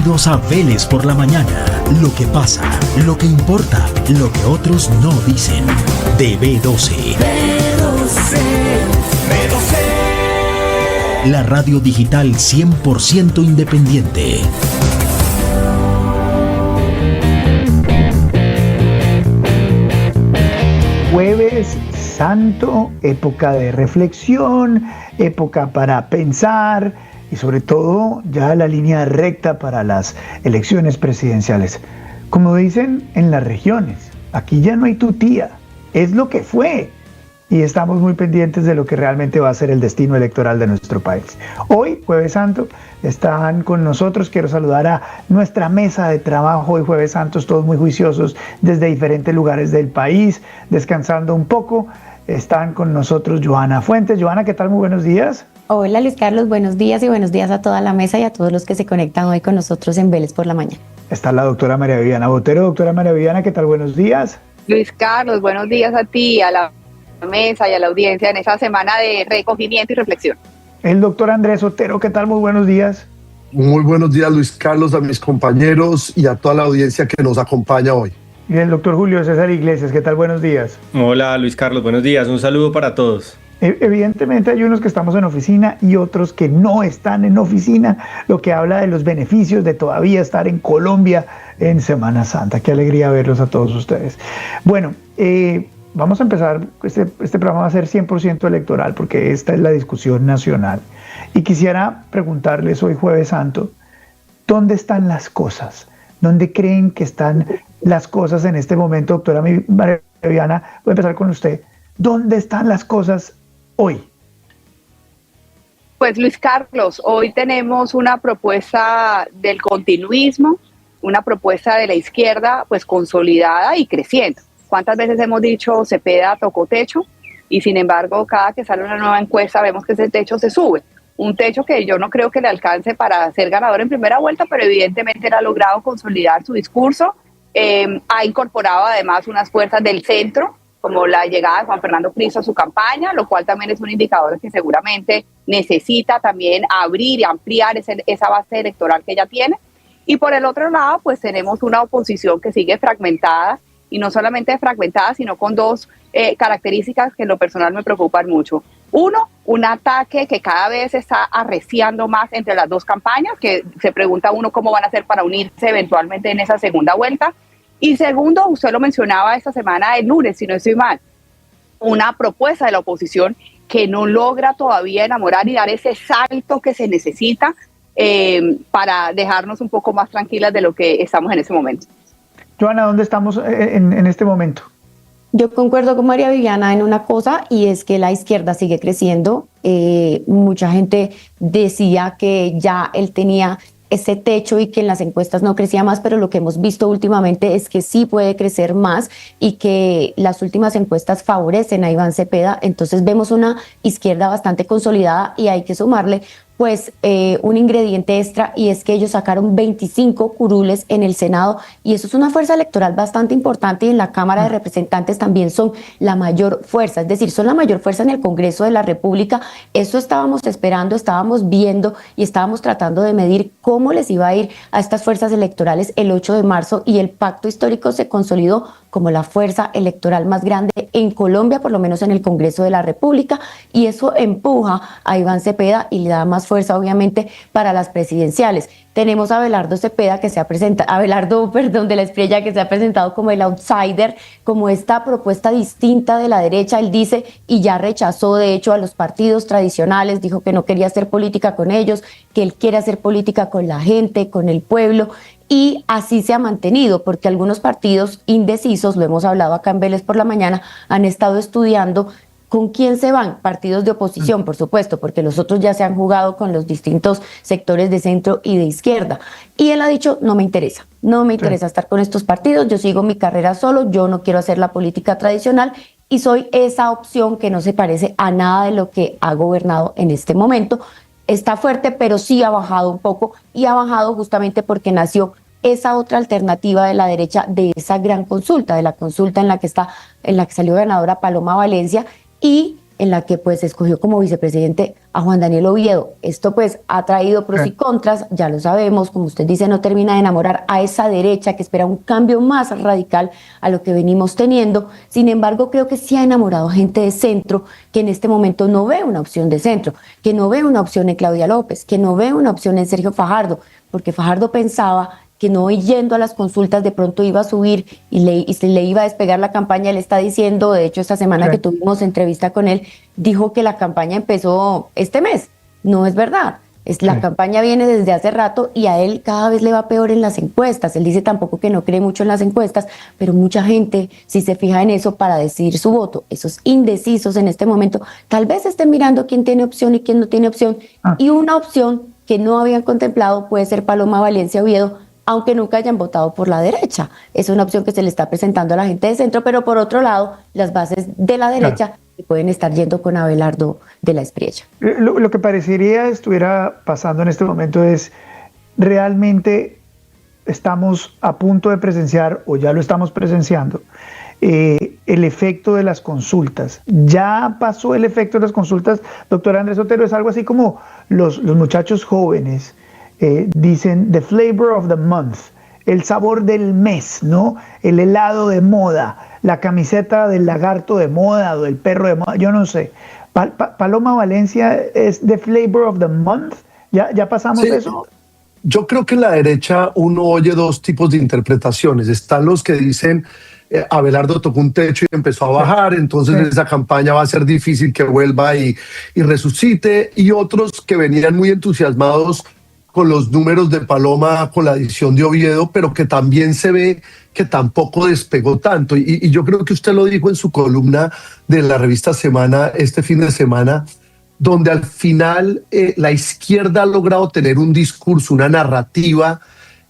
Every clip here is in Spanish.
Bienvenidos a Vélez por la Mañana. Lo que pasa, lo que importa, lo que otros no dicen. De B12. La radio digital 100% independiente. Jueves Santo, época de reflexión, época para pensar y sobre todo ya la línea recta para las elecciones presidenciales. Como dicen en las regiones, aquí ya no hay tutía, es lo que fue. Y estamos muy pendientes de lo que realmente va a ser el destino electoral de nuestro país. Hoy, Jueves Santo, están con nosotros. Quiero saludar a nuestra mesa de trabajo hoy, Jueves Santos, todos muy juiciosos desde diferentes lugares del país, descansando un poco. Están con nosotros Johanna Fuentes. Johanna, ¿qué tal? Muy buenos días. Hola Luis Carlos, buenos días y buenos días a toda la mesa y a todos los que se conectan hoy con nosotros en Vélez por la Mañana. Está la doctora María Viviana Botero. Doctora María Viviana, ¿qué tal? Buenos días. Luis Carlos, buenos días a ti, a la mesa y a la audiencia en esta semana de recogimiento y reflexión. El doctor Andrés Otero, ¿qué tal? Muy buenos días. Muy buenos días, Luis Carlos, a mis compañeros y a toda la audiencia que nos acompaña hoy. Y el doctor Julio César Iglesias, ¿qué tal? Buenos días. Hola Luis Carlos, buenos días, un saludo para todos. Evidentemente hay unos que estamos en oficina y otros que no están en oficina, lo que habla de los beneficios de todavía estar en Colombia en Semana Santa. Qué alegría verlos a todos ustedes. Bueno, vamos a empezar, este programa va a ser 100% electoral porque esta es la discusión nacional. Y quisiera preguntarles hoy, Jueves Santo, ¿dónde están las cosas? ¿Dónde creen que están las cosas en este momento? Doctora María Viviana, voy a empezar con usted. ¿Dónde están las cosas hoy? Pues Luis Carlos, hoy tenemos una propuesta del continuismo, una propuesta de la izquierda pues consolidada y creciendo. ¿Cuántas veces hemos dicho Cepeda tocó techo? Y sin embargo, cada que sale una nueva encuesta vemos que ese techo se sube. Un techo que yo no creo que le alcance para ser ganador en primera vuelta, pero evidentemente él ha logrado consolidar su discurso. Ha incorporado además unas fuerzas del centro, como la llegada de Juan Fernando Cristo a su campaña, lo cual también es un indicador que seguramente necesita también abrir y ampliar esa base electoral que ya tiene. Y por el otro lado, pues tenemos una oposición que sigue fragmentada, y no solamente fragmentada, sino con dos características que en lo personal me preocupan mucho. Uno, un ataque que cada vez está arreciando más entre las dos campañas, que se pregunta uno cómo van a hacer para unirse eventualmente en esa segunda vuelta. Y segundo, usted lo mencionaba esta semana, el lunes, si no estoy mal, una propuesta de la oposición que no logra todavía enamorar y dar ese salto que se necesita para dejarnos un poco más tranquilas de lo que estamos en ese momento. Johanna, ¿dónde estamos en este momento? Yo concuerdo con María Viviana en una cosa y es que la izquierda sigue creciendo. Mucha gente decía que ya él tenía ese techo y que en las encuestas no crecía más, pero lo que hemos visto últimamente es que sí puede crecer más y que las últimas encuestas favorecen a Iván Cepeda. Entonces vemos una izquierda bastante consolidada y hay que sumarle pues un ingrediente extra, y es que ellos sacaron 25 curules en el Senado y eso es una fuerza electoral bastante importante, y en la Cámara de Representantes también son la mayor fuerza, es decir, son la mayor fuerza en el Congreso de la República. Eso estábamos esperando, estábamos viendo y estábamos tratando de medir cómo les iba a ir a estas fuerzas electorales el 8 de marzo y el pacto histórico se consolidó como la fuerza electoral más grande en Colombia, por lo menos en el Congreso de la República, y eso empuja a Iván Cepeda y le da más fuerza obviamente para las presidenciales. Tenemos a Abelardo Cepeda que se ha presentado, de la Espriella, que se ha presentado como el outsider, como esta propuesta distinta de la derecha. Él dice, y ya rechazó de hecho a los partidos tradicionales, dijo que no quería hacer política con ellos, que él quiere hacer política con la gente, con el pueblo. Y así se ha mantenido, porque algunos partidos indecisos, lo hemos hablado acá en Vélez por la Mañana, han estado estudiando con quién se van. Partidos de oposición, por supuesto, porque los otros ya se han jugado con los distintos sectores de centro y de izquierda. Y él ha dicho, no me interesa estar con estos partidos, yo sigo mi carrera solo, yo no quiero hacer la política tradicional y soy esa opción que no se parece a nada de lo que ha gobernado en este momento. Está fuerte, pero sí ha bajado un poco, y ha bajado justamente porque nació esa otra alternativa de la derecha, de esa gran consulta, de la consulta en la que salió ganadora Paloma Valencia, y en la que pues escogió como vicepresidente a Juan Daniel Oviedo. Esto pues ha traído pros y contras, ya lo sabemos, como usted dice, no termina de enamorar a esa derecha que espera un cambio más radical a lo que venimos teniendo. Sin embargo, creo que sí ha enamorado a gente de centro que en este momento no ve una opción de centro, que no ve una opción en Claudia López, que no ve una opción en Sergio Fajardo, porque Fajardo pensaba que no yendo a las consultas de pronto iba a subir y se le iba a despegar la campaña. Él está diciendo, de hecho esta semana que tuvimos entrevista con él, dijo que la campaña empezó este mes. No es verdad. La campaña viene desde hace rato y a él cada vez le va peor en las encuestas. Él dice tampoco que no cree mucho en las encuestas, pero mucha gente sí se fija en eso para decidir su voto. Esos indecisos en este momento tal vez estén mirando quién tiene opción y quién no tiene opción. Y una opción que no habían contemplado puede ser Paloma Valencia Oviedo, aunque nunca hayan votado por la derecha. Es una opción que se le está presentando a la gente de centro, pero por otro lado, las bases de la derecha pueden estar yendo con Abelardo de la Espriella. Lo que parecería estuviera pasando en este momento es, realmente estamos a punto de presenciar, o ya lo estamos presenciando, el efecto de las consultas. Ya pasó el efecto de las consultas, doctor Andrés Otero. Es algo así como los muchachos jóvenes dicen the flavor of the month, el sabor del mes, ¿no? El helado de moda, la camiseta del lagarto de moda o del perro de moda, yo no sé. Paloma Valencia es the flavor of the month. ¿Ya pasamos eso? Yo creo que en la derecha uno oye dos tipos de interpretaciones. Están los que dicen Abelardo tocó un techo y empezó a bajar, entonces esa campaña va a ser difícil que vuelva y resucite, y otros que venían muy entusiasmados con los números de Paloma, con la adición de Oviedo, pero que también se ve que tampoco despegó tanto. Y yo creo que usted lo dijo en su columna de la revista Semana este fin de semana, donde al final la izquierda ha logrado tener un discurso, una narrativa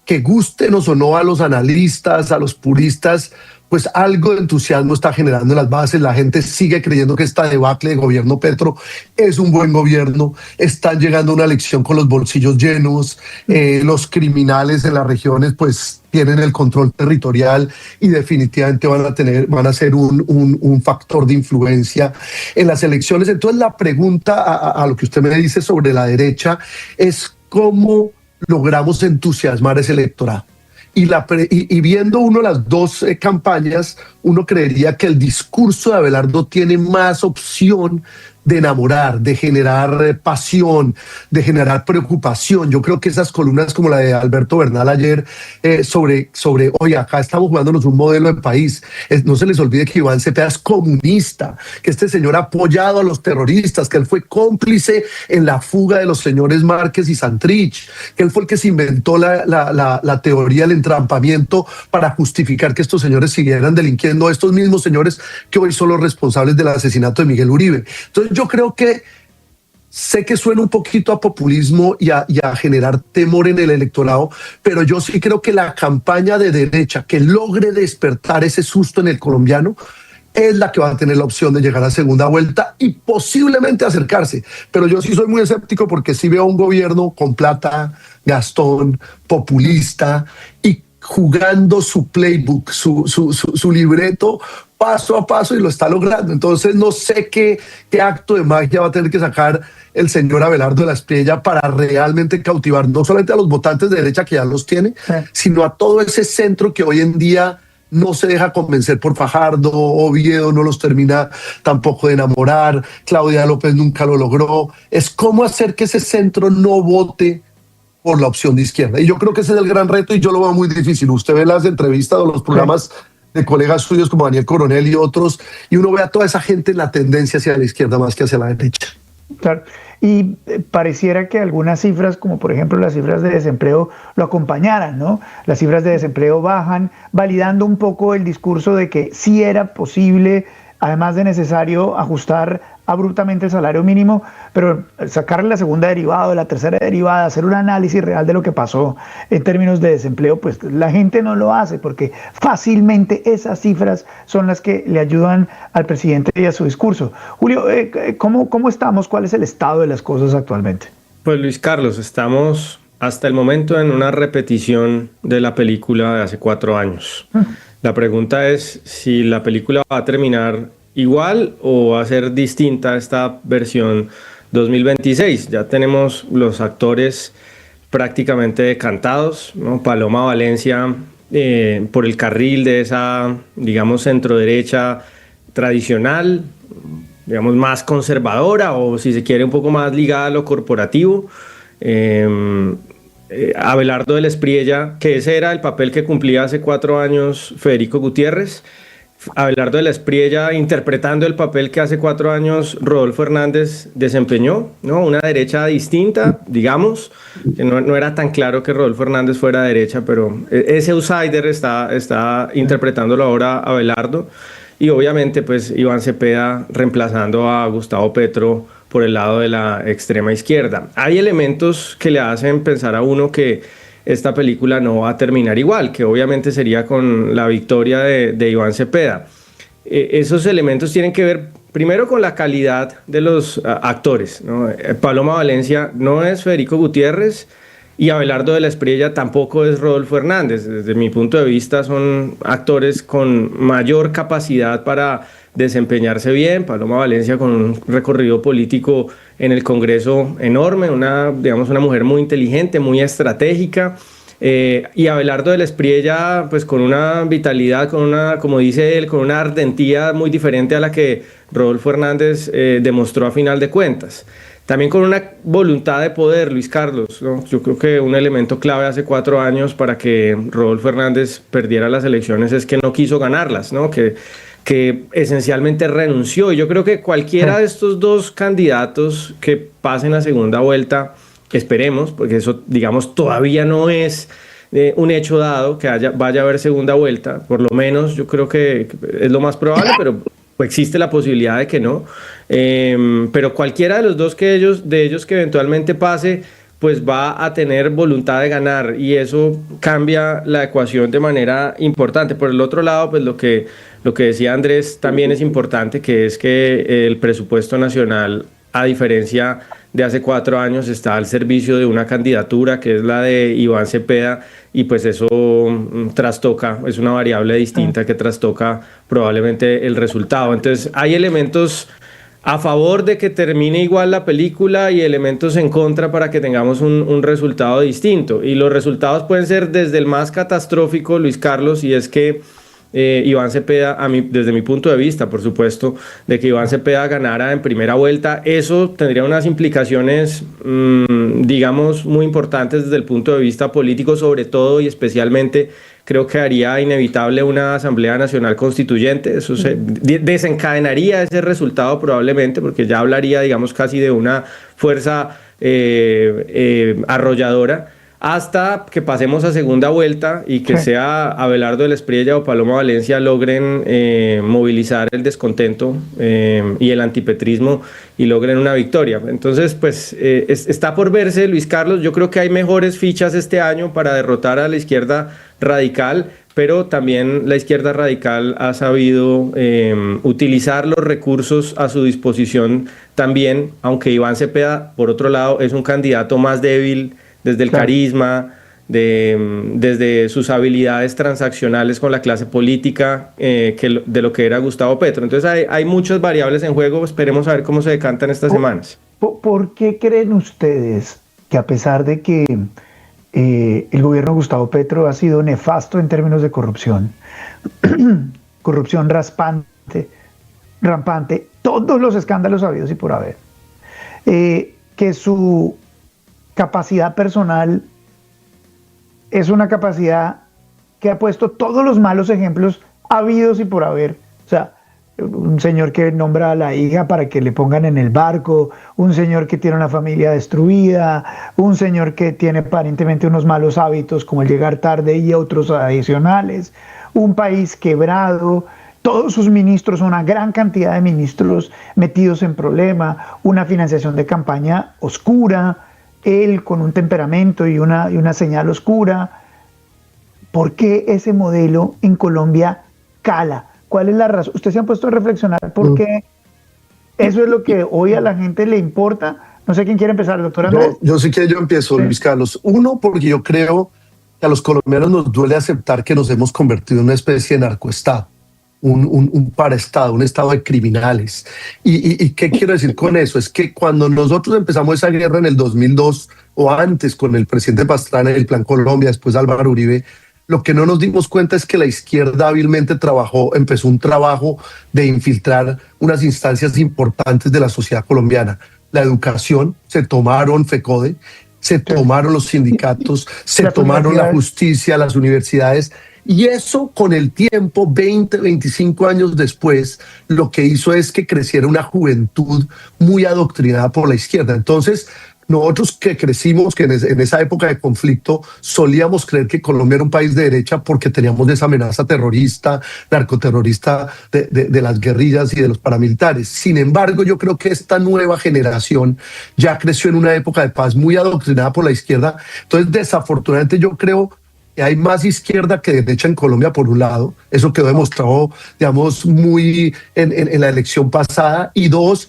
que gustenos o no a los analistas, a los puristas, pues algo de entusiasmo está generando en las bases. La gente sigue creyendo que esta debacle de gobierno Petro es un buen gobierno. Están llegando a una elección con los bolsillos llenos. Los criminales en las regiones pues tienen el control territorial y definitivamente van a ser un factor de influencia en las elecciones. Entonces la pregunta a lo que usted me dice sobre la derecha es cómo logramos entusiasmar a ese electorado. Y viendo uno las dos campañas, uno creería que el discurso de Abelardo tiene más opción de enamorar, de generar pasión, de generar preocupación. Yo creo que esas columnas como la de Alberto Bernal ayer sobre oye, acá estamos jugándonos un modelo de país. No se les olvide que Iván Cepeda es comunista, que este señor ha apoyado a los terroristas, que él fue cómplice en la fuga de los señores Márquez y Santrich, que él fue el que se inventó la teoría del entrampamiento para justificar que estos señores siguieran delinquiendo, estos mismos señores que hoy son los responsables del asesinato de Miguel Uribe. Entonces yo creo que sé que suena un poquito a populismo y a generar temor en el electorado, pero yo sí creo que la campaña de derecha que logre despertar ese susto en el colombiano es la que va a tener la opción de llegar a segunda vuelta y posiblemente acercarse. Pero yo sí soy muy escéptico porque sí veo un gobierno con plata, Gastón, populista y jugando su playbook, su libreto paso a paso, y lo está logrando. Entonces no sé qué acto de magia va a tener que sacar el señor Abelardo de la Espriella para realmente cautivar no solamente a los votantes de derecha, que ya los tiene, sino a todo ese centro que hoy en día no se deja convencer por Fajardo. Oviedo no los termina tampoco de enamorar, Claudia López nunca lo logró. Es cómo hacer que ese centro no vote por la opción de izquierda, y yo creo que ese es el gran reto, y yo lo veo muy difícil. Usted ve las entrevistas o los programas de colegas suyos como Daniel Coronel y otros, y uno ve a toda esa gente en la tendencia hacia la izquierda más que hacia la derecha. Claro. Y pareciera que algunas cifras, como por ejemplo las cifras de desempleo, lo acompañaran, ¿no? Las cifras de desempleo bajan, validando un poco el discurso de que sí era posible, además de necesario, ajustar abruptamente el salario mínimo, pero sacarle la segunda derivada o la tercera derivada, hacer un análisis real de lo que pasó en términos de desempleo, pues la gente no lo hace, porque fácilmente esas cifras son las que le ayudan al presidente y a su discurso. Julio, ¿cómo estamos? ¿Cuál es el estado de las cosas actualmente? Pues Luis Carlos, estamos hasta el momento en una repetición de la película de hace 4 años. La pregunta es si la película va a terminar igual o va a ser distinta esta versión 2026? Ya tenemos los actores prácticamente decantados, ¿no? Paloma Valencia por el carril de esa, digamos, centroderecha tradicional, digamos, más conservadora, o si se quiere un poco más ligada a lo corporativo. Abelardo del Espriella, que ese era el papel que cumplía hace 4 años Federico Gutiérrez. Abelardo de la Espriella interpretando el papel que hace 4 años Rodolfo Hernández desempeñó, ¿no? Una derecha distinta, digamos, que no era tan claro que Rodolfo Hernández fuera derecha, pero ese outsider está interpretándolo ahora Abelardo, y obviamente pues Iván Cepeda reemplazando a Gustavo Petro por el lado de la extrema izquierda. Hay elementos que le hacen pensar a uno que esta película no va a terminar igual, que obviamente sería con la victoria de Iván Cepeda. Esos elementos tienen que ver primero con la calidad de los actores, ¿no? Paloma Valencia no es Federico Gutiérrez y Abelardo de la Espriella tampoco es Rodolfo Hernández. Desde mi punto de vista son actores con mayor capacidad para desempeñarse bien. Paloma Valencia con un recorrido político en el Congreso enorme, una mujer muy inteligente, muy estratégica, y Abelardo de la Espriella pues con una vitalidad, como dice él, con una ardentía muy diferente a la que Rodolfo Hernández demostró a final de cuentas. También con una voluntad de poder, Luis Carlos, ¿no? Yo creo que un elemento clave hace 4 años para que Rodolfo Hernández perdiera las elecciones es que no quiso ganarlas, ¿no? Que esencialmente renunció. Y yo creo que cualquiera de estos dos candidatos que pasen a segunda vuelta, esperemos, porque eso, digamos, todavía no es un hecho dado que vaya a haber segunda vuelta, por lo menos yo creo que es lo más probable, pero existe la posibilidad de que no. Pero cualquiera de los dos de ellos que eventualmente pase, pues va a tener voluntad de ganar, y eso cambia la ecuación de manera importante. Por el otro lado, pues lo que decía Andrés también es importante, que es que el presupuesto nacional, a diferencia de hace 4 años, está al servicio de una candidatura que es la de Iván Cepeda, y pues eso trastoca, es una variable distinta que trastoca probablemente el resultado. Entonces hay elementos a favor de que termine igual la película y elementos en contra para que tengamos un resultado distinto. Y los resultados pueden ser desde el más catastrófico, Luis Carlos, y es que Iván Cepeda, desde mi punto de vista, por supuesto, de que Iván Cepeda ganara en primera vuelta. Eso tendría unas implicaciones, digamos, muy importantes desde el punto de vista político, sobre todo y especialmente creo que haría inevitable una Asamblea Nacional Constituyente. Eso desencadenaría ese resultado probablemente, porque ya hablaría, digamos, casi de una fuerza arrolladora, hasta que pasemos a segunda vuelta y que sea Abelardo de la Espriella o Paloma Valencia logren movilizar el descontento y el antipetrismo y logren una victoria. Entonces, pues está por verse, Luis Carlos. Yo creo que hay mejores fichas este año para derrotar a la izquierda radical, pero también la izquierda radical ha sabido utilizar los recursos a su disposición también, aunque Iván Cepeda, por otro lado, es un candidato más débil desde el carisma, desde sus habilidades transaccionales con la clase política, de lo que era Gustavo Petro. Entonces hay muchas variables en juego. Esperemos a ver cómo se decantan estas semanas. ¿Por qué creen ustedes que, a pesar de que el gobierno de Gustavo Petro ha sido nefasto en términos de corrupción, corrupción rampante, todos los escándalos habidos y por haber, que su capacidad personal es una capacidad que ha puesto todos los malos ejemplos habidos y por haber? O sea, un señor que nombra a la hija para que le pongan en el barco, un señor que tiene una familia destruida, un señor que tiene aparentemente unos malos hábitos como el llegar tarde y otros adicionales, un país quebrado, todos sus ministros, una gran cantidad de ministros metidos en problema, una financiación de campaña oscura, él con un temperamento y una señal oscura. ¿Por qué ese modelo en Colombia cala? ¿Cuál es la razón? ¿Ustedes se han puesto a reflexionar por qué eso es lo que hoy a la gente le importa? No sé quién quiere empezar, doctor Andrés. Yo sí que yo empiezo, sí. Luis Carlos. Uno, porque yo creo que a los colombianos nos duele aceptar que nos hemos convertido en una especie de narcoestado. un paraestado, un estado de criminales. ¿Y qué quiero decir con eso? Es que cuando nosotros empezamos esa guerra en el 2002 o antes con el presidente Pastrana y el Plan Colombia, después Álvaro Uribe, lo que no nos dimos cuenta es que la izquierda hábilmente empezó un trabajo de infiltrar unas instancias importantes de la sociedad colombiana. La educación, se tomaron FECODE, se tomaron los sindicatos, se tomaron la justicia, las universidades, y eso con el tiempo, 20, 25 años después, lo que hizo es que creciera una juventud muy adoctrinada por la izquierda. Entonces, nosotros que crecimos, que en esa época de conflicto solíamos creer que Colombia era un país de derecha porque teníamos esa amenaza terrorista, narcoterrorista de las guerrillas y de los paramilitares. Sin embargo, yo creo que esta nueva generación ya creció en una época de paz muy adoctrinada por la izquierda. Entonces, desafortunadamente, yo creo que hay más izquierda que derecha en Colombia, por un lado. Eso quedó demostrado, digamos, muy en la elección pasada. Y dos,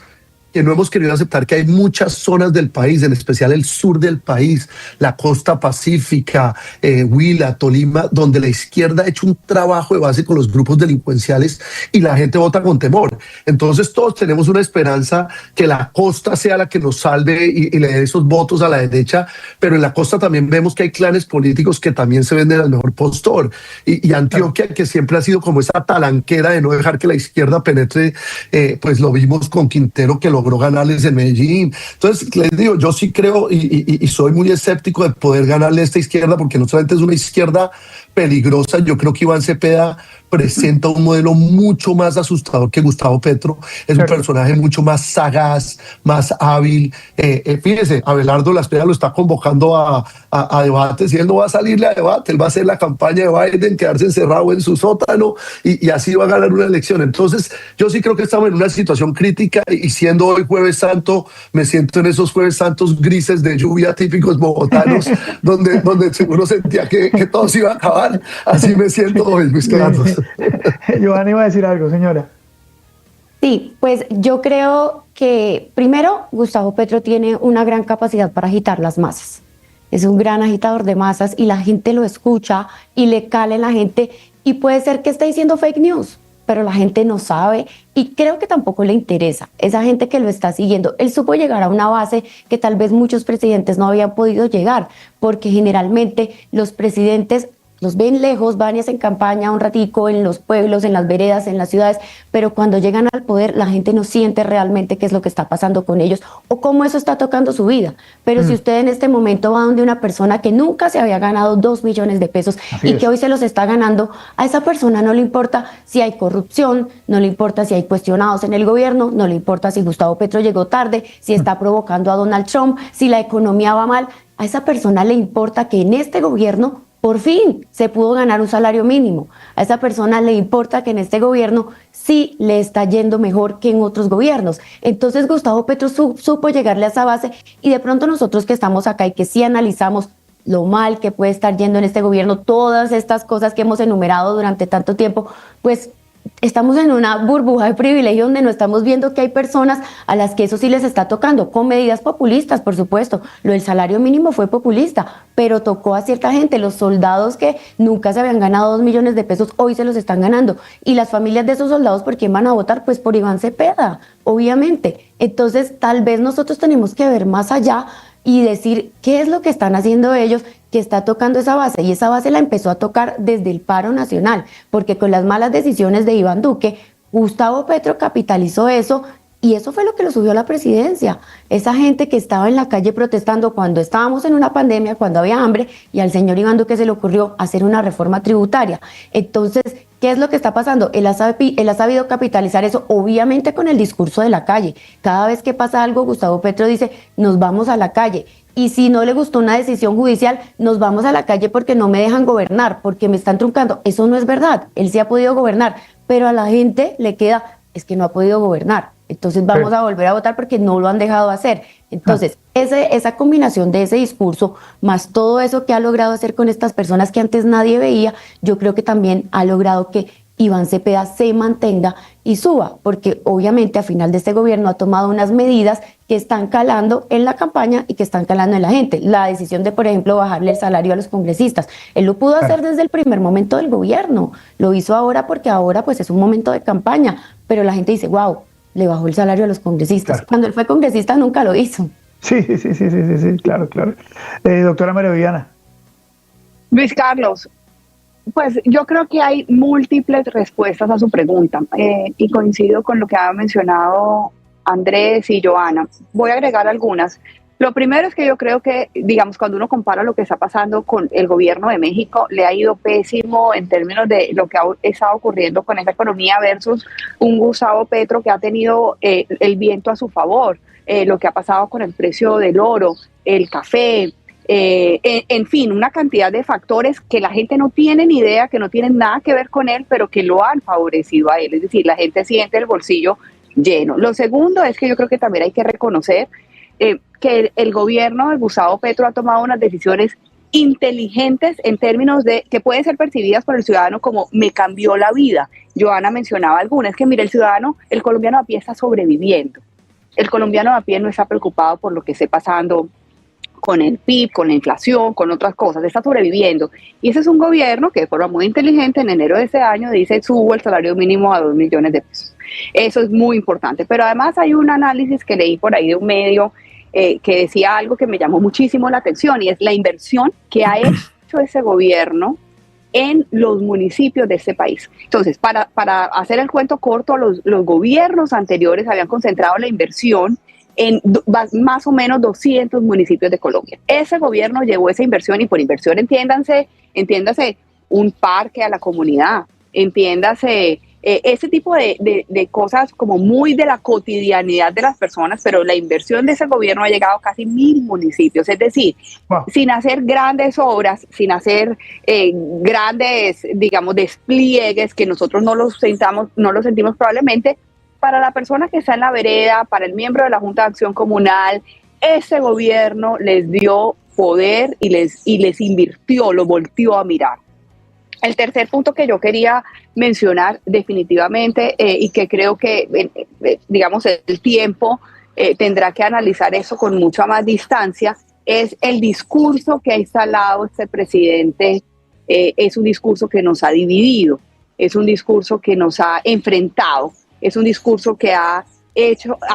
que no hemos querido aceptar que hay muchas zonas del país, en especial el sur del país, la costa pacífica, Huila, Tolima, donde la izquierda ha hecho un trabajo de base con los grupos delincuenciales y la gente vota con temor. Entonces todos tenemos una esperanza que la costa sea la que nos salve y le dé esos votos a la derecha, pero en la costa también vemos que hay clanes políticos que también se venden al mejor postor. Y Antioquia, que siempre ha sido como esa talanquera de no dejar que la izquierda penetre, pues lo vimos con Quintero, que logró ganarles en Medellín. Entonces, les digo, yo sí creo y soy muy escéptico de poder ganarle a esta izquierda, porque no solamente es una izquierda peligrosa, yo creo que Iván Cepeda presenta un modelo mucho más asustador que Gustavo Petro. Es un personaje mucho más sagaz, más hábil. Fíjese, Abelardo Lasprilla lo está convocando a debates y él no va a salirle a debate, él va a hacer la campaña de Biden, quedarse encerrado en su sótano y así va a ganar una elección. Entonces, yo sí creo que estamos en una situación crítica y siendo hoy Jueves Santo, me siento en esos Jueves Santos grises de lluvia típicos bogotanos, donde seguro sentía que todo se iba a acabar. Así me siento hoy, Luis Carlos. Johanna iba a decir algo, señora. Sí, pues yo creo que primero Gustavo Petro tiene una gran capacidad para agitar las masas. Es un gran agitador de masas y la gente lo escucha y le cala en la gente, y puede ser que esté diciendo fake news, pero la gente no sabe y creo que tampoco le interesa. Esa gente que lo está siguiendo, él supo llegar a una base que tal vez muchos presidentes no habían podido llegar, porque generalmente los presidentes los ven lejos, van y hacen campaña un ratico en los pueblos, en las veredas, en las ciudades, pero cuando llegan al poder la gente no siente realmente qué es lo que está pasando con ellos o cómo eso está tocando su vida. Pero si usted en este momento va donde una persona que nunca se había ganado 2 millones de pesos y que hoy se los está ganando, a esa persona no le importa si hay corrupción, no le importa si hay cuestionados en el gobierno, no le importa si Gustavo Petro llegó tarde, si está provocando a Donald Trump, si la economía va mal. A esa persona le importa que en este gobierno por fin se pudo ganar un salario mínimo. A esa persona le importa que en este gobierno sí le está yendo mejor que en otros gobiernos. Entonces Gustavo Petro supo llegarle a esa base, y de pronto nosotros que estamos acá y que sí analizamos lo mal que puede estar yendo en este gobierno, todas estas cosas que hemos enumerado durante tanto tiempo, pues estamos en una burbuja de privilegio donde no estamos viendo que hay personas a las que eso sí les está tocando, con medidas populistas, por supuesto. Lo del salario mínimo fue populista, pero tocó a cierta gente. Los soldados que nunca se habían ganado 2 millones de pesos, hoy se los están ganando. Y las familias de esos soldados, ¿por quién van a votar? Pues por Iván Cepeda, obviamente. Entonces, tal vez nosotros tenemos que ver más allá y decir qué es lo que están haciendo ellos, que está tocando esa base, y esa base la empezó a tocar desde el paro nacional, porque con las malas decisiones de Iván Duque, Gustavo Petro capitalizó eso, y eso fue lo que lo subió a la presidencia. Esa gente que estaba en la calle protestando cuando estábamos en una pandemia, cuando había hambre, y al señor Iván Duque se le ocurrió hacer una reforma tributaria. Entonces, ¿qué es lo que está pasando? Él ha sabido capitalizar eso, obviamente con el discurso de la calle. Cada vez que pasa algo, Gustavo Petro dice, nos vamos a la calle. Y si no le gustó una decisión judicial, nos vamos a la calle porque no me dejan gobernar, porque me están truncando. Eso no es verdad. Él sí ha podido gobernar, pero a la gente le queda, es que no ha podido gobernar. Entonces vamos a volver a votar porque no lo han dejado hacer. Entonces, esa combinación de ese discurso, más todo eso que ha logrado hacer con estas personas que antes nadie veía, yo creo que también ha logrado que Iván Cepeda se mantenga y suba, porque obviamente a final de este gobierno ha tomado unas medidas que están calando en la campaña y que están calando en la gente. La decisión de, por ejemplo, bajarle el salario a los congresistas. Él lo pudo hacer desde el primer momento del gobierno. Lo hizo ahora porque ahora pues es un momento de campaña, pero la gente dice, wow, le bajó el salario a los congresistas. Claro. Cuando él fue congresista nunca lo hizo. Sí, claro. Doctora María Viviana. Luis Carlos, pues yo creo que hay múltiples respuestas a su pregunta y coincido con lo que han mencionado Andrés y Joana. Voy a agregar algunas. Lo primero es que yo creo que, digamos, cuando uno compara lo que está pasando con el gobierno de México, le ha ido pésimo en términos de lo que ha estado ocurriendo con esa economía versus un Gustavo Petro que ha tenido el viento a su favor, lo que ha pasado con el precio del oro, el café, en fin, una cantidad de factores que la gente no tiene ni idea, que no tienen nada que ver con él, pero que lo han favorecido a él. Es decir, la gente siente el bolsillo lleno. Lo segundo es que yo creo que también hay que reconocer que el gobierno de Gustavo Petro ha tomado unas decisiones inteligentes en términos de que pueden ser percibidas por el ciudadano como me cambió la vida. Joana mencionaba algunas, que mire, el colombiano a pie está sobreviviendo. El colombiano a pie no está preocupado por lo que esté pasando con el PIB, con la inflación, con otras cosas, está sobreviviendo. Y ese es un gobierno que de forma muy inteligente en enero de este año dice subo el salario mínimo a 2 millones de pesos. Eso es muy importante. Pero además hay un análisis que leí por ahí de un medio que decía algo que me llamó muchísimo la atención y es la inversión que ha hecho ese gobierno en los municipios de este país. Entonces, para hacer el cuento corto, los gobiernos anteriores habían concentrado la inversión en más o menos 200 municipios de Colombia. Ese gobierno llevó esa inversión y por inversión entiéndase un parque a la comunidad, entiéndase ese tipo de cosas como muy de la cotidianidad de las personas, pero la inversión de ese gobierno ha llegado a casi 1.000 municipios, es decir, wow, sin hacer grandes obras, sin hacer grandes, digamos, despliegues que nosotros no los sentimos probablemente. Para la persona que está en la vereda, para el miembro de la Junta de Acción Comunal, ese gobierno les dio poder y les invirtió, lo volteó a mirar. El tercer punto que yo quería mencionar definitivamente y que creo que, digamos, el tiempo tendrá que analizar eso con mucha más distancia, es el discurso que ha instalado este presidente. Es un discurso que nos ha dividido, es un discurso que nos ha enfrentado. Es un discurso que ha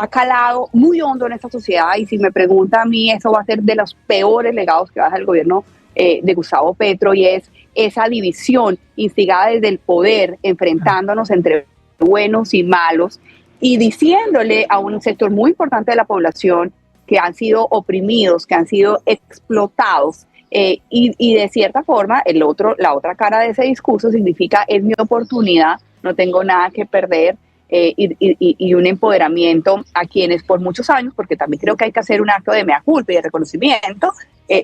calado muy hondo en esta sociedad y si me pregunta a mí, eso va a ser de los peores legados que va a dejar el gobierno de Gustavo Petro y es esa división instigada desde el poder, enfrentándonos entre buenos y malos y diciéndole a un sector muy importante de la población que han sido oprimidos, que han sido explotados y de cierta forma la otra cara de ese discurso significa es mi oportunidad, no tengo nada que perder. Y un empoderamiento a quienes por muchos años, porque también creo que hay que hacer un acto de mea culpa y de reconocimiento,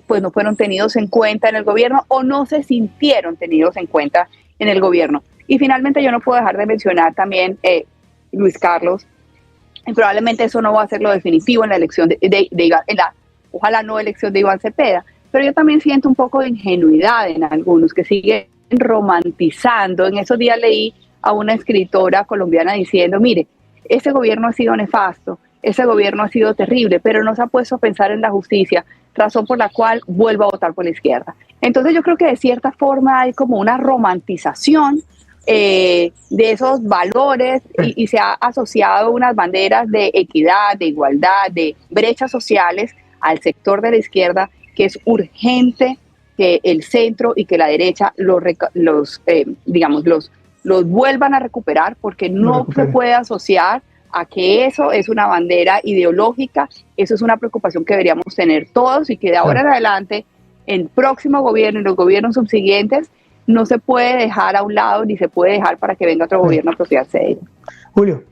pues no fueron tenidos en cuenta en el gobierno o no se sintieron tenidos en cuenta en el gobierno. Y finalmente yo no puedo dejar de mencionar también, Luis Carlos, y probablemente eso no va a ser lo definitivo en la elección ojalá no elección de Iván Cepeda, pero yo también siento un poco de ingenuidad en algunos que siguen romantizando. En esos días leí a una escritora colombiana diciendo, mire, ese gobierno ha sido nefasto, ese gobierno ha sido terrible, pero no se ha puesto a pensar en la justicia, razón por la cual vuelvo a votar por la izquierda. Entonces yo creo que de cierta forma hay como una romantización de esos valores y se ha asociado unas banderas de equidad, de igualdad, de brechas sociales al sector de la izquierda, que es urgente que el centro y que la derecha los vuelvan a recuperar, porque no se puede asociar a que eso es una bandera ideológica. Eso es una preocupación que deberíamos tener todos y que de ahora en adelante, en el próximo gobierno y los gobiernos subsiguientes, no se puede dejar a un lado ni se puede dejar para que venga otro gobierno a apropiarse de ello. Julio.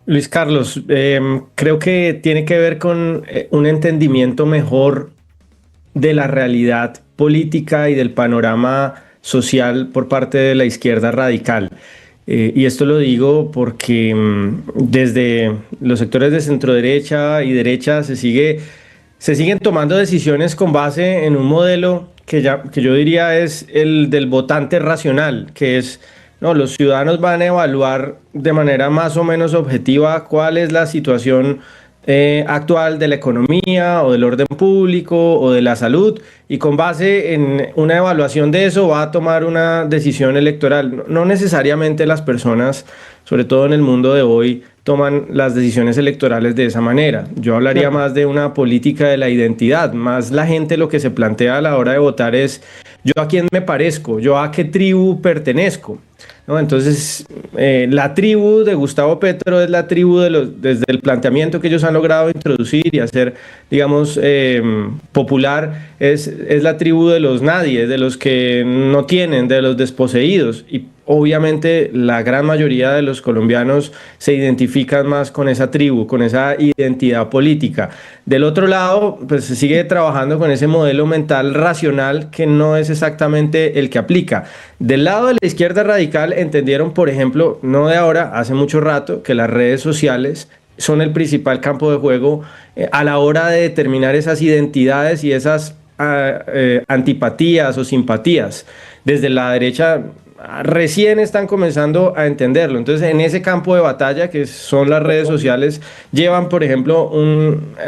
Luis Carlos, creo que tiene que ver con un entendimiento mejor de la realidad política y del panorama social por parte de la izquierda radical. Y esto lo digo porque desde los sectores de centroderecha y derecha se siguen tomando decisiones con base en un modelo que yo diría es el del votante racional, que es No, los ciudadanos van a evaluar de manera más o menos objetiva cuál es la situación actual de la economía o del orden público o de la salud, y con base en una evaluación de eso va a tomar una decisión electoral. No necesariamente las personas, sobre todo en el mundo de hoy, toman las decisiones electorales de esa manera. Yo hablaría más de una política de la identidad. Más la gente lo que se plantea a la hora de votar es: ¿yo a quién me parezco? ¿Yo a qué tribu pertenezco? ¿No? Entonces, la tribu de Gustavo Petro es la tribu desde el planteamiento que ellos han logrado introducir y hacer, digamos, popular, es la tribu de los nadie, de los que no tienen, de los desposeídos. Y obviamente la gran mayoría de los colombianos se identifican más con esa tribu, con esa identidad política. Del otro lado, pues se sigue trabajando con ese modelo mental racional que no es exactamente el que aplica. Del lado de la izquierda radical entendieron, por ejemplo, no de ahora, hace mucho rato, que las redes sociales son el principal campo de juego a la hora de determinar esas identidades y esas antipatías o simpatías. Desde la derecha recién están comenzando a entenderlo. Entonces, en ese campo de batalla que son las redes sociales, llevan, por ejemplo,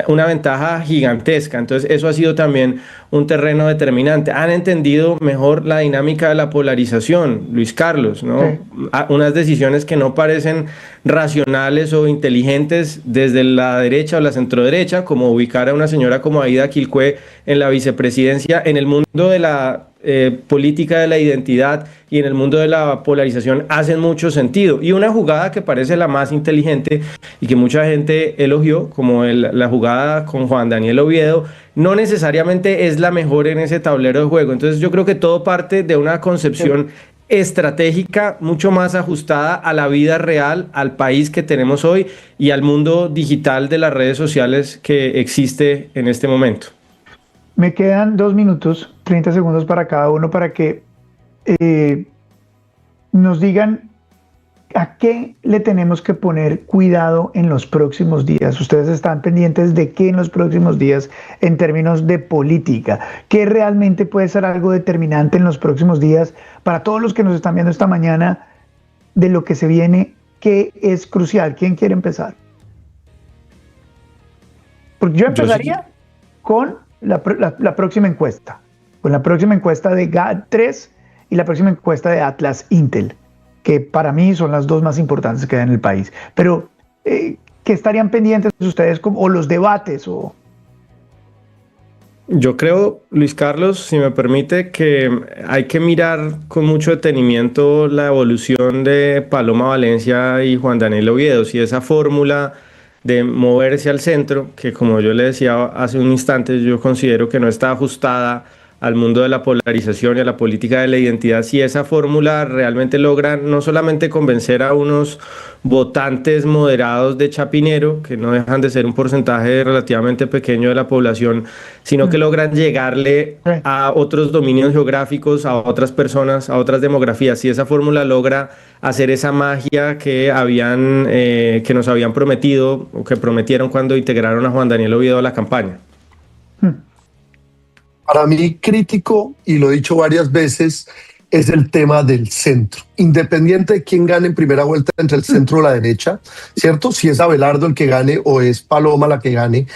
una ventaja gigantesca. Entonces, eso ha sido también un terreno determinante. Han entendido mejor la dinámica de la polarización, Luis Carlos, ¿no? Sí. Unas decisiones que no parecen racionales o inteligentes desde la derecha o la centroderecha, como ubicar a una señora como Aida Quilcue en la vicepresidencia, en el mundo de la política de la identidad y en el mundo de la polarización hacen mucho sentido. Y una jugada que parece la más inteligente y que mucha gente elogió, como la jugada con Juan Daniel Oviedo, no necesariamente es la mejor en ese tablero de juego. Entonces yo creo que todo parte de una concepción estratégica mucho más ajustada a la vida real, al país que tenemos hoy y al mundo digital de las redes sociales que existe en este momento. Me quedan 2 minutos, 30 segundos para cada uno para que nos digan a qué le tenemos que poner cuidado en los próximos días. Ustedes están pendientes de qué en los próximos días en términos de política, qué realmente puede ser algo determinante en los próximos días para todos los que nos están viendo esta mañana de lo que se viene, qué es crucial. ¿Quién quiere empezar? Porque yo empezaría con la próxima encuesta, con la próxima encuesta de GAD3 y la próxima encuesta de Atlas Intel, que para mí son las dos más importantes que hay en el país. Pero, ¿qué estarían pendientes ustedes o los debates? Yo creo, Luis Carlos, si me permite, que hay que mirar con mucho detenimiento la evolución de Paloma Valencia y Juan Daniel Oviedo, si esa fórmula de moverse al centro, que como yo le decía hace un instante, yo considero que no está ajustada al mundo de la polarización y a la política de la identidad, si esa fórmula realmente logra no solamente convencer a unos votantes moderados de Chapinero, que no dejan de ser un porcentaje relativamente pequeño de la población, sino que logran llegarle a otros dominios geográficos, a otras personas, a otras demografías. Si esa fórmula logra hacer esa magia que nos habían prometido, o que prometieron cuando integraron a Juan Daniel Oviedo a la campaña. Para mí, crítico, y lo he dicho varias veces, es el tema del centro. Independiente de quién gane en primera vuelta entre el centro o la derecha, ¿cierto? Si es Abelardo el que gane o es Paloma la que gane,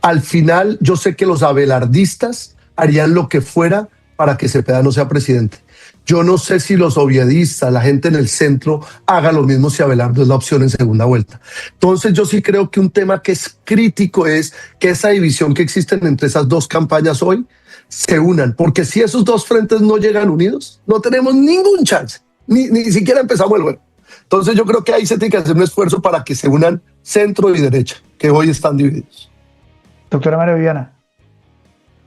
al final yo sé que los abelardistas harían lo que fuera para que Cepeda no sea presidente. Yo no sé si los oviedistas, la gente en el centro, haga lo mismo si Abelardo es la opción en segunda vuelta. Entonces yo sí creo que un tema que es crítico es que esa división que existe entre esas dos campañas hoy se unan, porque si esos dos frentes no llegan unidos, no tenemos ningún chance, ni siquiera empezamos el juego. Entonces yo creo que ahí se tiene que hacer un esfuerzo para que se unan centro y derecha, que hoy están divididos. Doctora María Viviana.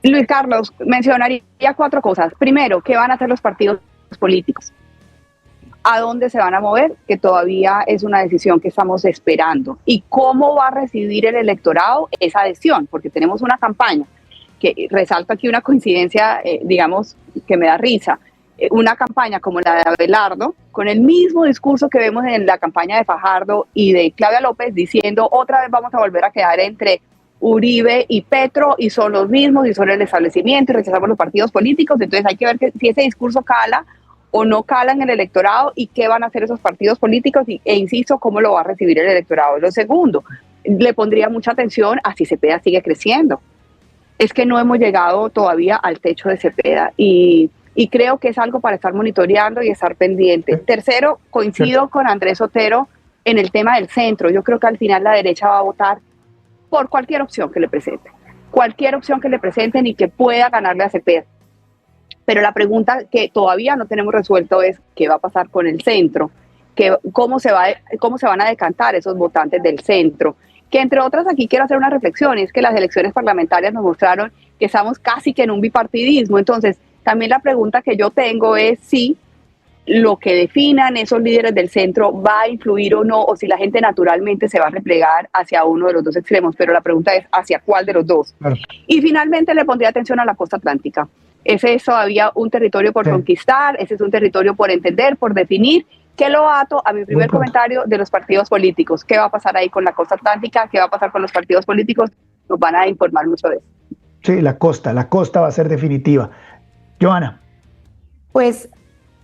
Luis Carlos, mencionaría 4 cosas. Primero, ¿qué van a hacer los partidos políticos? ¿A dónde se van a mover? Que todavía es una decisión que estamos esperando. ¿Y cómo va a recibir el electorado esa adhesión? Porque tenemos una campaña que resalto aquí una coincidencia, digamos, que me da risa. Una campaña como la de Abelardo, con el mismo discurso que vemos en la campaña de Fajardo y de Claudia López, diciendo otra vez vamos a volver a quedar entre Uribe y Petro, y son los mismos, y son el establecimiento, y rechazamos los partidos políticos. Entonces hay que ver si ese discurso cala o no calan en el electorado y qué van a hacer esos partidos políticos e insisto, cómo lo va a recibir el electorado. Lo segundo, le pondría mucha atención a si Cepeda sigue creciendo. Es que no hemos llegado todavía al techo de Cepeda y creo que es algo para estar monitoreando y estar pendiente. Tercero, coincido con Andrés Otero en el tema del centro. Yo creo que al final la derecha va a votar por cualquier opción que le presenten. Cualquier opción que le presenten y que pueda ganarle a Cepeda. Pero la pregunta que todavía no tenemos resuelto es qué va a pasar con el centro, cómo se van a decantar esos votantes del centro. Que entre otras aquí quiero hacer una reflexión, es que las elecciones parlamentarias nos mostraron que estamos casi que en un bipartidismo. Entonces, también la pregunta que yo tengo es si lo que definan esos líderes del centro va a influir o no, o si la gente naturalmente se va a replegar hacia uno de los dos extremos, pero la pregunta es hacia cuál de los dos. Claro. Y finalmente le pondría atención a la costa atlántica. Ese es todavía un territorio por conquistar, ese es un territorio por entender, por definir, que lo ato a mi primer comentario de los partidos políticos. ¿Qué va a pasar ahí con la costa atlántica? ¿Qué va a pasar con los partidos políticos? Nos van a informar mucho de eso. Sí, la costa va a ser definitiva. Johanna. Pues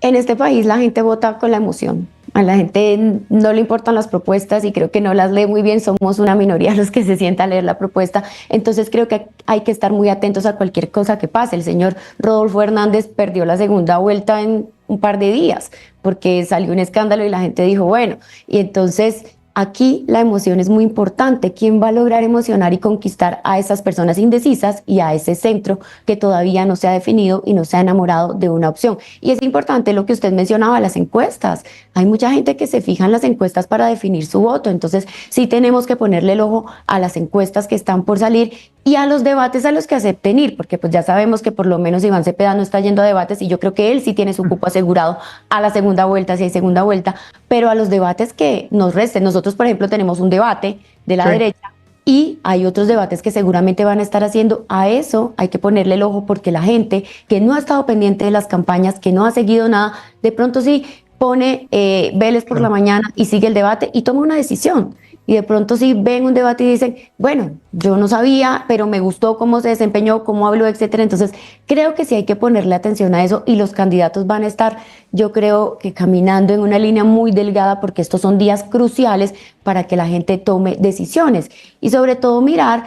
en este país la gente vota con la emoción. A la gente no le importan las propuestas y creo que no las lee muy bien. Somos una minoría los que se sientan a leer la propuesta. Entonces creo que hay que estar muy atentos a cualquier cosa que pase. El señor Rodolfo Hernández perdió la segunda vuelta en un par de días porque salió un escándalo y la gente dijo, bueno, y entonces aquí la emoción es muy importante. ¿Quién va a lograr emocionar y conquistar a esas personas indecisas y a ese centro que todavía no se ha definido y no se ha enamorado de una opción? Y es importante lo que usted mencionaba, las encuestas. Hay mucha gente que se fija en las encuestas para definir su voto. Entonces sí tenemos que ponerle el ojo a las encuestas que están por salir y a los debates a los que acepten ir, porque pues ya sabemos que por lo menos Iván Cepeda no está yendo a debates y yo creo que él sí tiene su cupo asegurado a la segunda vuelta, si hay segunda vuelta, pero a los debates que nos resten. Nosotros, por ejemplo, tenemos un debate de la derecha y hay otros debates que seguramente van a estar haciendo. A eso hay que ponerle el ojo porque la gente que no ha estado pendiente de las campañas, que no ha seguido nada, de pronto sí pone Vélez por la mañana y sigue el debate y toma una decisión. Y de pronto sí ven un debate y dicen, bueno, yo no sabía, pero me gustó cómo se desempeñó, cómo habló, etcétera. Entonces, creo que sí hay que ponerle atención a eso y los candidatos van a estar, yo creo que caminando en una línea muy delgada porque estos son días cruciales para que la gente tome decisiones. Y sobre todo mirar,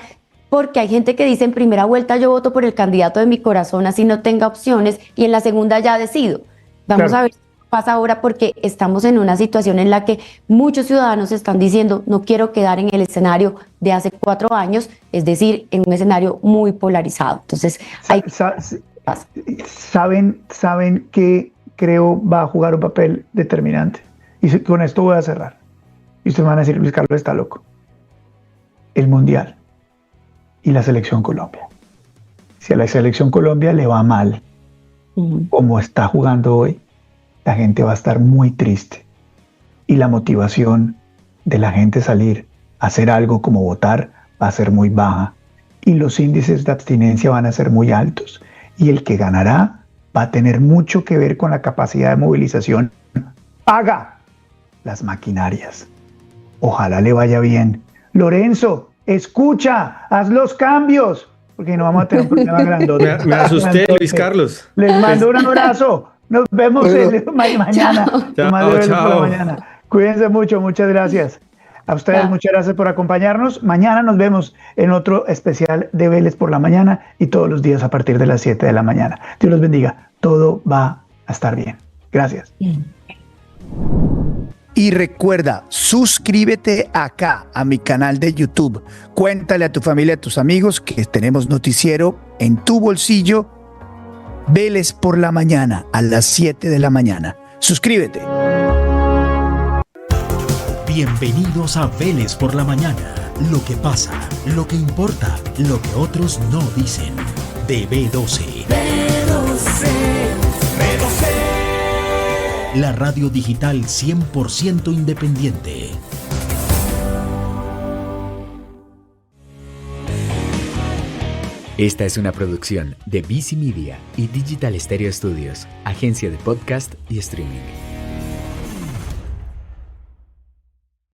porque hay gente que dice en primera vuelta yo voto por el candidato de mi corazón así no tenga opciones y en la segunda ya decido. Vamos a ver pasa ahora porque estamos en una situación en la que muchos ciudadanos están diciendo no quiero quedar en el escenario de hace 4 años, es decir, en un escenario muy polarizado. Entonces, saben que creo va a jugar un papel determinante. Y con esto voy a cerrar. Y ustedes van a decir, Luis Carlos está loco. El Mundial y la Selección Colombia. Si a la Selección Colombia le va mal, como está jugando hoy, la gente va a estar muy triste y la motivación de la gente salir a hacer algo como votar va a ser muy baja y los índices de abstinencia van a ser muy altos y el que ganará va a tener mucho que ver con la capacidad de movilización. Haga las maquinarias. Ojalá le vaya bien. Lorenzo, escucha, haz los cambios, porque no vamos a tener un problema grandote. Me asusté, Luis Carlos. Les mando un abrazo. Nos vemos mañana. Chao. Cuídense mucho, muchas gracias. A ustedes muchas gracias por acompañarnos. Mañana nos vemos en otro especial de Vélez por la mañana y todos los días a partir de las 7 de la mañana. Dios los bendiga. Todo va a estar bien. Gracias. Y recuerda, suscríbete acá a mi canal de YouTube. Cuéntale a tu familia, a tus amigos que tenemos noticiero en tu bolsillo. Vélez por la mañana a las 7 de la mañana. Suscríbete. Bienvenidos a Vélez por la mañana. Lo que pasa, lo que importa, lo que otros no dicen. De B12. La radio digital 100% independiente. Esta es una producción de BC Media y Digital Stereo Studios, agencia de podcast y streaming.